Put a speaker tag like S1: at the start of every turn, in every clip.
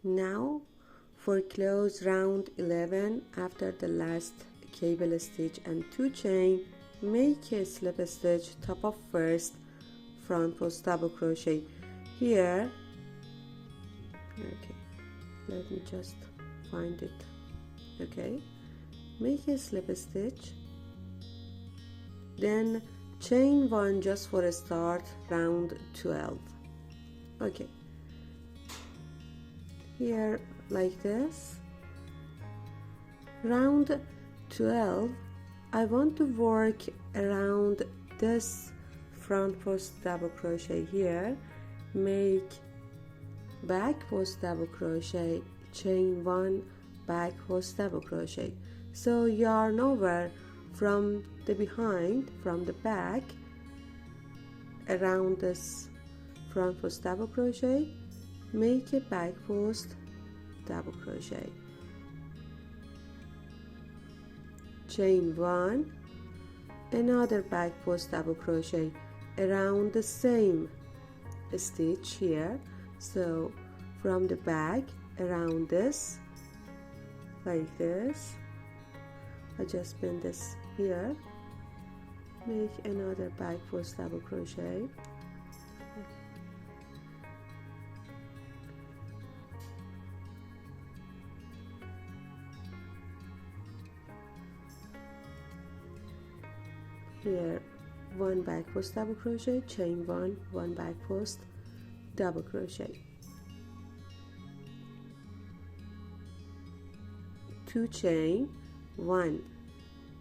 S1: Now for close round 11, after the last cable stitch and 2 chain, make a slip stitch top of first front post double crochet here. Okay, let me just find it. Okay, make a slip stitch, then chain 1 just for a start, round 12. Okay, here like this. Round 12, I want to work around this front post double crochet here, make back post double crochet, chain 1, back post double crochet. So yarn over from the behind, from the back, around this front post double crochet, make a back post double crochet, chain 1, another back post double crochet around the same stitch here. So from the back around this, like this, I just bend this here, make another back post double crochet, here 1 back post double crochet, chain 1, 1 back post double crochet, 2 chain, 1,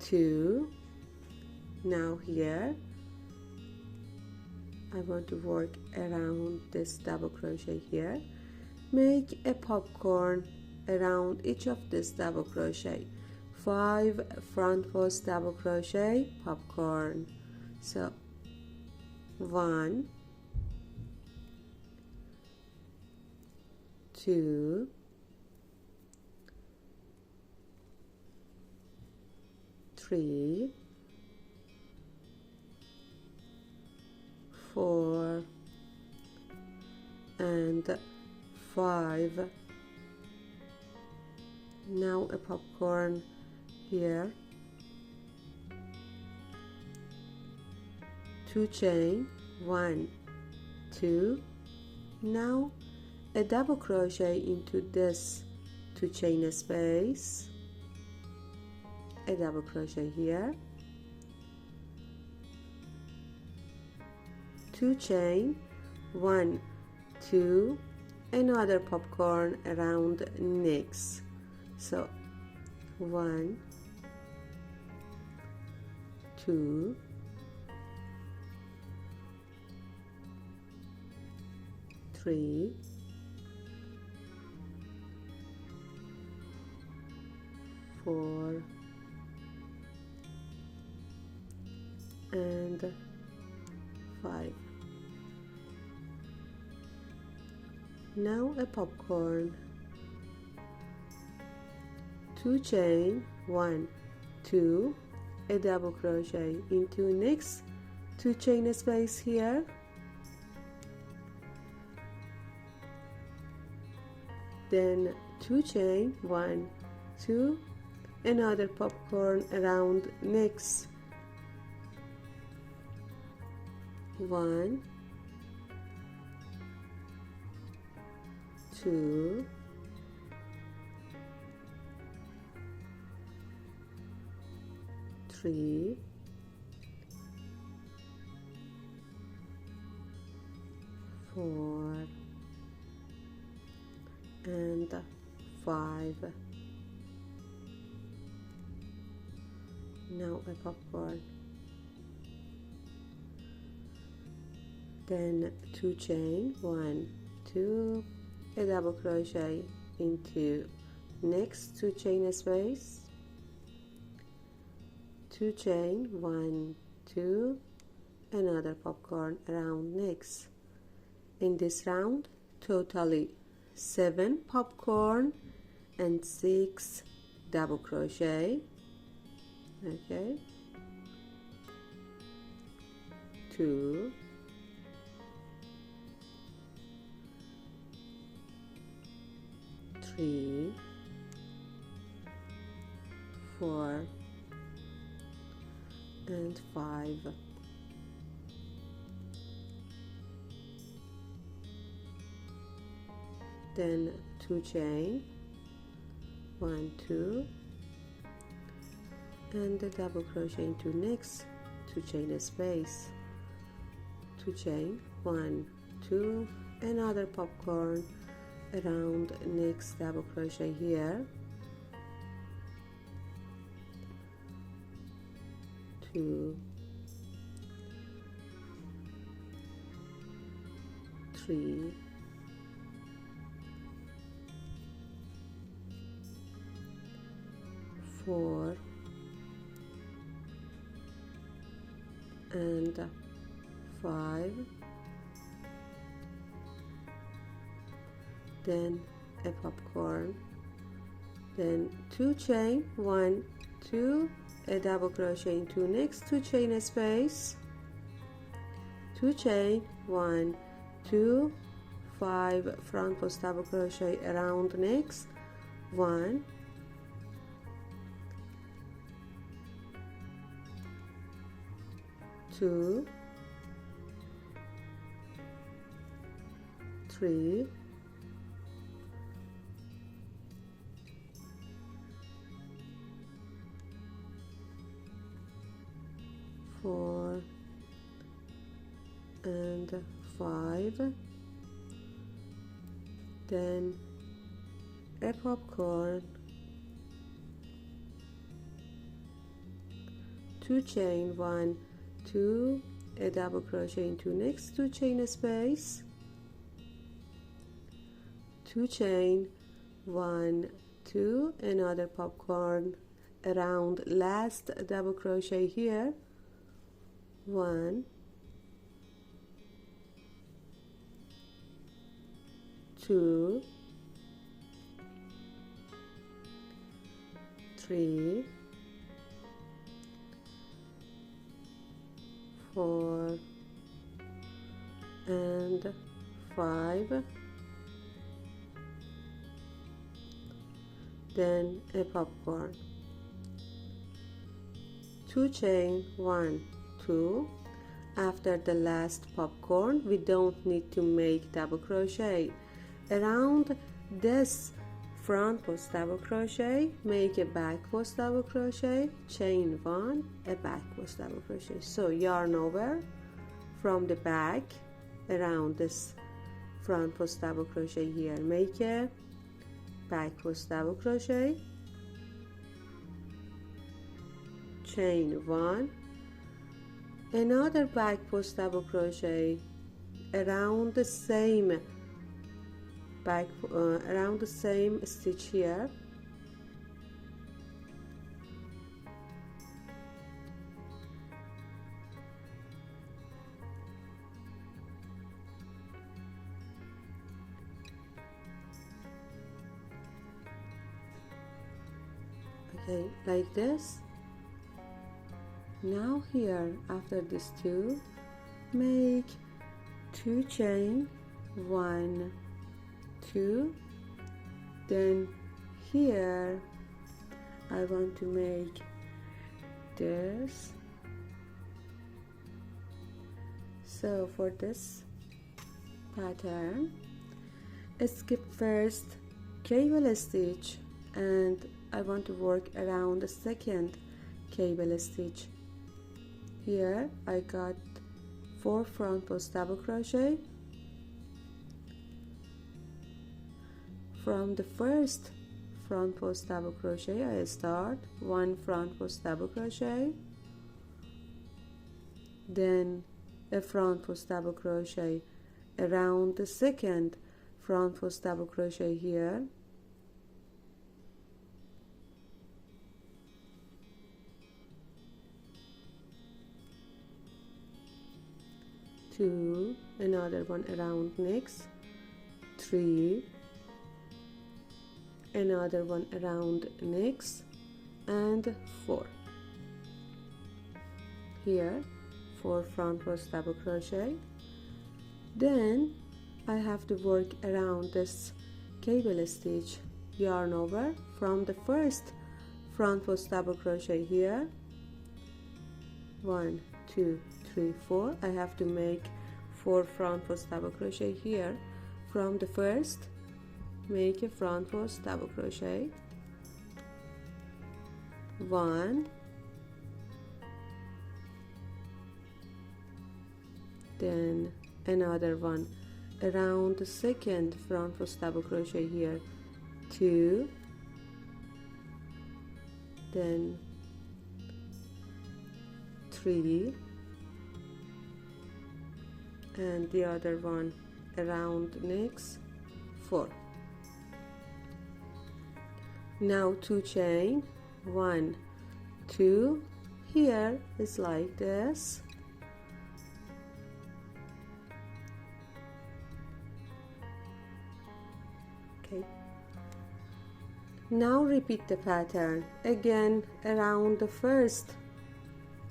S1: 2. Now here I want to work around this double crochet here, make a popcorn around each of this double crochet, 5 front post double crochet, popcorn. So 1, 2, 3, 4 and 5. Now a popcorn here, 2 chain, 1, 2. Now a double crochet into this 2 chain space, a double crochet here, 2 chain, 1, 2, another popcorn around next. So 1, 2, 3, 4 and 5. Now a popcorn, 2 chain, 1, 2, a double crochet into next 2 chain space here, then 2 chain, 1, 2, another popcorn around next, 1, 2, 3, 4 and 5. Now a popcorn, then 2 chain, 1, 2, a double crochet into next 2 chain space, 2 chain, 1, 2, another popcorn around next. In this round totally 7 popcorn and 6 double crochet. Okay, 2, 3, 3, 4 and 5. Then 2 chain, 1, 2, and the double crochet into next 2 chain space, 2 chain, 1, 2, another popcorn around next double crochet here, 2, 3, 4 and 5, then a popcorn, then 2 chain, 1, 2, a double crochet into next 2 chain space, 2 chain, 1, 2, 5 front post double crochet around next 1, 2, 3, 4 and 5, then a popcorn, 2 chain, 1, 2, a double crochet into next 2 chain space, 2 chain, 1, 2, another popcorn around last double crochet here, 1, 2, 3, 4 and 5, then a popcorn, 2 chain, 1, 2. After the last popcorn we don't need to make double crochet. Around this front post double crochet, make a back post double crochet, chain 1, a back post double crochet. So yarn over from the back around this front post double crochet here, make a back post double crochet, chain 1, another back post double crochet around the same around the same stitch here, okay, like this. Now here after these 2, make 2 chain, 1, 2, then here I want to make this. So for this pattern, skip first cable stitch and I want to work around the second cable stitch. Here I got 4 front post double crochet. From the first front post double crochet I start 1 front post double crochet, then a front post double crochet around the second front post double crochet here, two, another one around next, 3, another one around next, and 4. Here 4 front post double crochet. Then I have to work around this cable stitch yarn over from the first front post double crochet here, 1 2 3 4. I have to make 4 front post double crochet here. From the first, make a front post double crochet, 1, then another one around the second front post double crochet here, 2, then 3, and the other one around next, 4. Now 2 chain, 1 2, here is like this, okay. Now repeat the pattern again around the first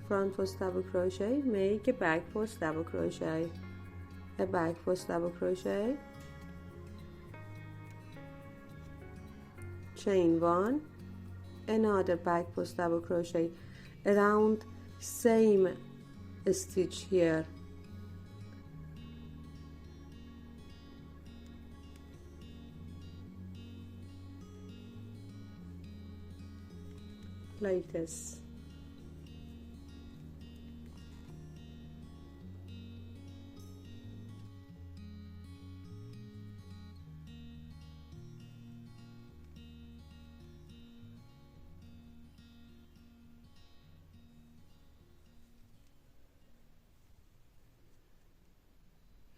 S1: front post double crochet, make a back post double crochet, a back post double crochet, chain 1, another back post double crochet around same stitch here, like this.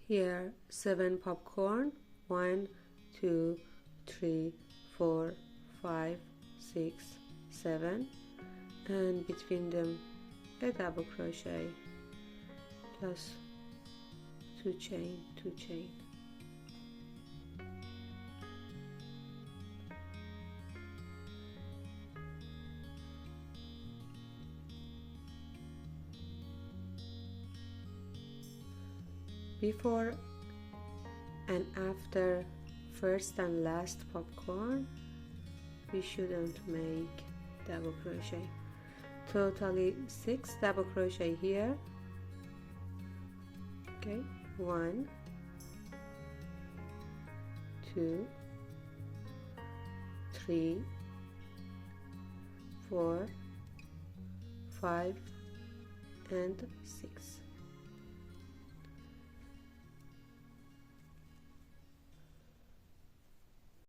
S1: Here 7 popcorn, 1 2 3 4 5 6 7, and between them a double crochet plus 2 chain, 2 chain. Before and after first and last popcorn, we shouldn't make double crochet. Totally 6 double crochet here, okay, 1 2 3 4 5 and 6.